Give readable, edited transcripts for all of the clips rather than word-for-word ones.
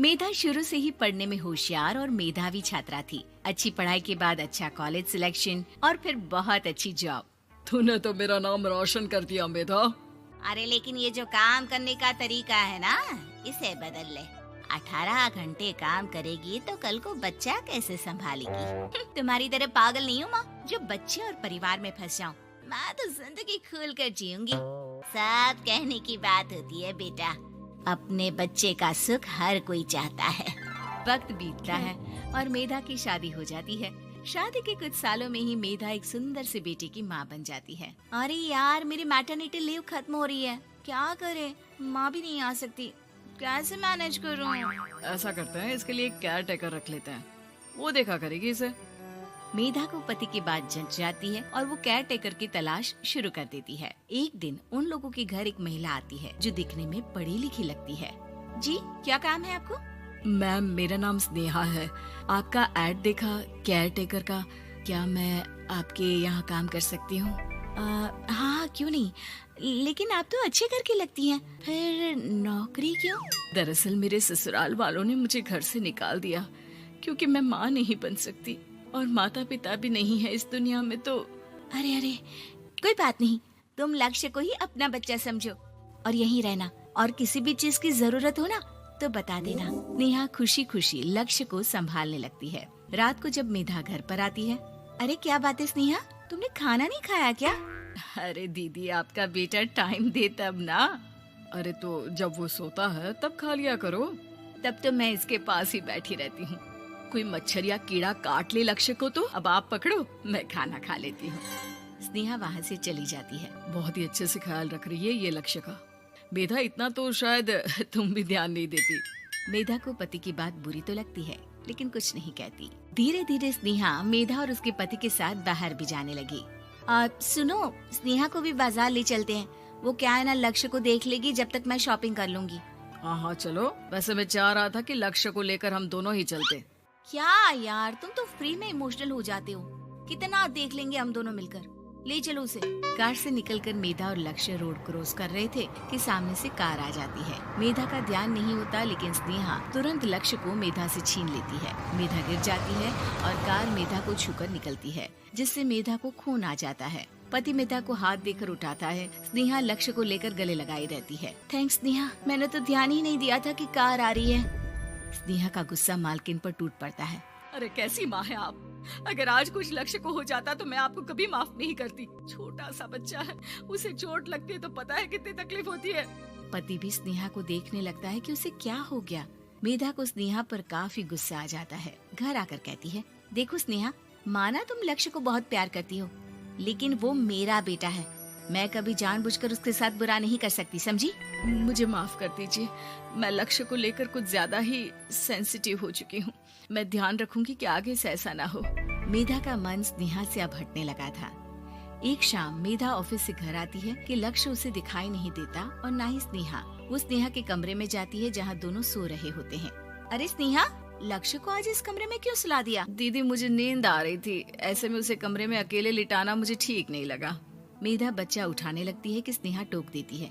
मेधा शुरू से ही पढ़ने में होशियार और मेधावी छात्रा थी। अच्छी पढ़ाई के बाद अच्छा कॉलेज सिलेक्शन और फिर बहुत अच्छी जॉब। तूने तो मेरा नाम रोशन कर दिया मेधा। अरे लेकिन ये जो काम करने का तरीका है ना, इसे बदल ले। 18 घंटे काम करेगी तो कल को बच्चा कैसे संभालेगी? तुम्हारी तरह पागल नहीं हूँ माँ, जो बच्चे और परिवार में फंस जाऊँ। मैं तो जिंदगी खुल कर जीऊंगी। सब कहने की बात होती है बेटा, अपने बच्चे का सुख हर कोई चाहता है। वक्त बीतता है और मेधा की शादी हो जाती है। शादी के कुछ सालों में ही मेधा एक सुंदर से बेटे की माँ बन जाती है। अरे यार, मेरी मैटरनिटी लीव खत्म हो रही है, क्या करे? माँ भी नहीं आ सकती, कैसे मैनेज करूँ? ऐसा करते हैं, इसके लिए एक केयर टेकर रख लेते हैं, वो देखा करेगी इसे। मेधा को पति की बात जंच जाती है और वो केयर टेकर की तलाश शुरू कर देती है। एक दिन उन लोगों के घर एक महिला आती है जो दिखने में पढ़ी लिखी लगती है। जी, क्या काम है आपको? मैम, मेरा नाम स्नेहा है। आपका एड देखा केयर टेकर का, क्या मैं आपके यहाँ काम कर सकती हूँ? हाँ, क्यों नहीं, लेकिन आप तो अच्छे घर की लगती हैं, फिर नौकरी क्यों? दरअसल मेरे ससुराल वालों ने मुझे घर से निकाल दिया क्योंकि मैं माँ नहीं बन सकती और माता पिता भी नहीं है इस दुनिया में। तो अरे कोई बात नहीं, तुम लक्ष्य को ही अपना बच्चा समझो और यहीं रहना, और किसी भी चीज की जरूरत हो ना तो बता देना। नेहा खुशी खुशी लक्ष्य को संभालने लगती है। रात को जब मेधा घर पर आती है, अरे क्या बात है स्नेहा, तुमने खाना नहीं खाया क्या? अरे दीदी, आपका बेटा टाइम दे तब ना। अरे तो जब वो सोता है तब खा लिया करो। तब तो मैं इसके पास ही बैठी रहती हूँ। कोई मच्छर या कीड़ा काट ले लक्ष्य को तो अब आप पकड़ो, मैं खाना खा लेती हूँ। स्नेहा वहाँ से चली जाती है। बहुत ही अच्छे से ख्याल रख रही है ये लक्ष्य का। मेधा, इतना तो शायद तुम भी ध्यान नहीं देती। मेधा को पति की बात बुरी तो लगती है, लेकिन कुछ नहीं कहती। धीरे धीरे स्नेहा मेधा और उसके पति के साथ बाहर भी जाने लगी। सुनो, स्नेहा को भी बाजार ले चलते हैं, वो क्या है ना, लक्ष्य को देख लेगी जब तक मैं शॉपिंग कर लूंगी। हाँ चलो, वैसे मैं चाह रहा था कि लक्ष्य को लेकर हम दोनों ही चलते। क्या यार, तुम तो फ्री में इमोशनल हो जाते हो, कितना देख लेंगे हम दोनों मिलकर, ले चलो उसे। कार से निकलकर मेधा और लक्ष्य रोड क्रॉस कर रहे थे कि सामने से कार आ जाती है। मेधा का ध्यान नहीं होता, लेकिन स्नेहा तुरंत लक्ष्य को मेधा से छीन लेती है। मेधा गिर जाती है और कार मेधा को छूकर निकलती है, जिससे मेधा को खून आ जाता है। पति मेधा को हाथ देकर उठाता है। स्नेहा लक्ष्य को लेकर गले लगाई रहती है। थैंक्स स्नेहा, मैंने तो ध्यान ही नहीं दिया था कि कार आ रही है। स्नेहा का गुस्सा मालकिन पर टूट पड़ता है। अरे कैसी माँ है आप, अगर आज कुछ लक्ष्य को हो जाता तो मैं आपको कभी माफ नहीं करती। छोटा सा बच्चा है, उसे चोट लगती है तो पता है कितनी तकलीफ होती है। पति भी स्नेहा को देखने लगता है कि उसे क्या हो गया। मेधा को स्नेहा पर काफी गुस्सा आ जाता है। घर आकर कहती है, देखो स्नेहा, माना तुम लक्ष्य को बहुत प्यार करती हो, लेकिन वो मेरा बेटा है, मैं कभी जानबूझकर उसके साथ बुरा नहीं कर सकती, समझी? मुझे माफ कर दीजिए, मैं लक्ष्य को लेकर कुछ ज्यादा ही सेंसिटिव हो चुकी हूँ। मैं ध्यान रखूंगी कि आगे से ऐसा ना हो। मेधा का मन स्नेहा से अब हटने लगा था। एक शाम मेधा ऑफिस से घर आती है कि लक्ष्य उसे दिखाई नहीं देता और ना ही स्नेहा। वो स्नेहा के कमरे में जाती है जहाँ दोनों सो रहे होते हैं। अरे स्नेहा, लक्ष्य को आज इस कमरे में क्यों सुला दिया? दीदी, मुझे नींद आ रही थी, ऐसे में उसे कमरे में अकेले लिटाना मुझे ठीक नहीं लगा। मेधा बच्चा उठाने लगती है कि स्नेहा टोक देती है।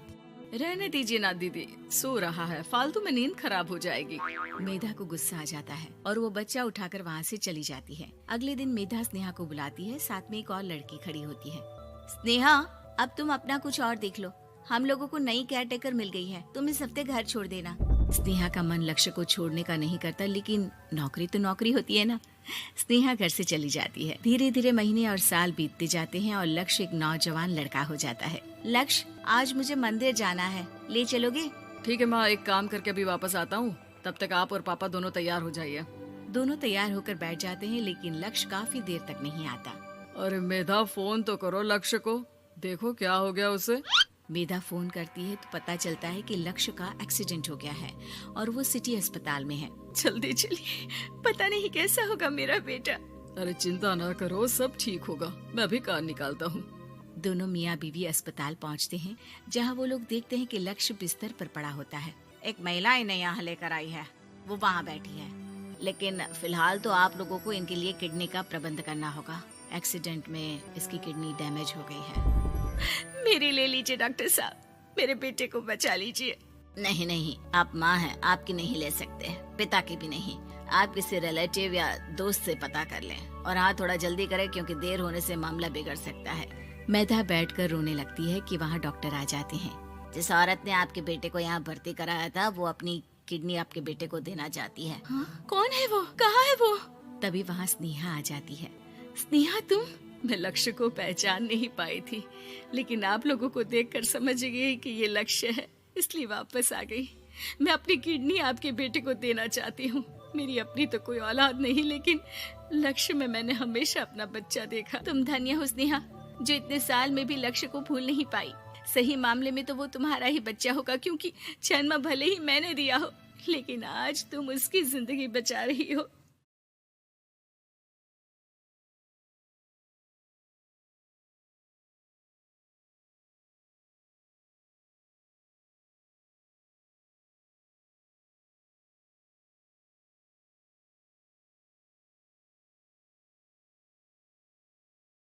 रहने दीजिए ना दीदी, सो रहा है, फालतू में नींद खराब हो जाएगी। मेधा को गुस्सा आ जाता है और वो बच्चा उठाकर वहाँ से चली जाती है। अगले दिन मेधा स्नेहा को बुलाती है, साथ में एक और लड़की खड़ी होती है। स्नेहा, अब तुम अपना कुछ और देख लो, हम लोगों को नई केयर टेकर मिल गई है, तुम इस हफ्ते घर छोड़ देना। स्नेहा का मन लक्ष्य को छोड़ने का नहीं करता, लेकिन नौकरी तो नौकरी होती है ना। स्नेहा घर से चली जाती है। धीरे धीरे महीने और साल बीतते जाते हैं और लक्ष्य एक नौजवान लड़का हो जाता है। लक्ष्य, आज मुझे मंदिर जाना है, ले चलोगे? ठीक है माँ, एक काम करके अभी वापस आता हूँ, तब तक आप और पापा दोनों तैयार हो जाइए। दोनों तैयार होकर बैठ जाते हैं, लेकिन लक्ष्य काफी देर तक नहीं आता। अरे मेधा, फोन तो करो लक्ष्य को, देखो क्या हो गया उसे। मेधा फोन करती है तो पता चलता है कि लक्ष्य का एक्सीडेंट हो गया है और वो सिटी अस्पताल में है। जल्दी चलिए, पता नहीं कैसा होगा मेरा बेटा। अरे चिंता ना करो, सब ठीक होगा, मैं अभी कार निकालता हूँ। दोनों मियाँ बीवी अस्पताल पहुँचते हैं, जहाँ वो लोग देखते हैं कि लक्ष्य बिस्तर पर पड़ा होता है। एक महिला इन्हें यहाँ लेकर आई है, वो वहाँ बैठी है, लेकिन फिलहाल तो आप लोगों को इनके लिए किडनी का प्रबंध करना होगा। एक्सीडेंट में इसकी किडनी डैमेज हो गई है। मेरी ले लीजिए डॉक्टर साहब, मेरे बेटे को बचा लीजिए। नहीं नहीं, आप माँ हैं, आपकी नहीं ले सकते, पिता की भी नहीं। आप किसी रिलेटिव या दोस्त से पता कर लें और हाँ थोड़ा जल्दी करें क्योंकि देर होने से मामला बिगड़ सकता है। मेधा बैठकर रोने लगती है कि वहाँ डॉक्टर आ जाते हैं। जिस औरत ने आपके बेटे को यहाँ भर्ती कराया था वो अपनी किडनी आपके बेटे को देना चाहती है। हाँ? कौन है वो? कहाँ है वो? तभी वहाँ स्नेहा आ जाती है। स्नेहा तुम? मैं लक्ष्य को पहचान नहीं पाई थी, लेकिन आप लोगों को देखकर समझ गई कि ये लक्ष्य है, इसलिए वापस आ गई। मैं अपनी किडनी आपके बेटे को देना चाहती हूँ। मेरी अपनी तो कोई औलाद नहीं, लेकिन लक्ष्य में मैंने हमेशा अपना बच्चा देखा। तुम धन्य हो स्नेहा, जो इतने साल में भी लक्ष्य को भूल नहीं पाई। सही मामले में तो वो तुम्हारा ही बच्चा होगा, क्योंकि जन्म भले ही मैंने दिया हो, लेकिन आज तुम उसकी जिंदगी बचा रही हो।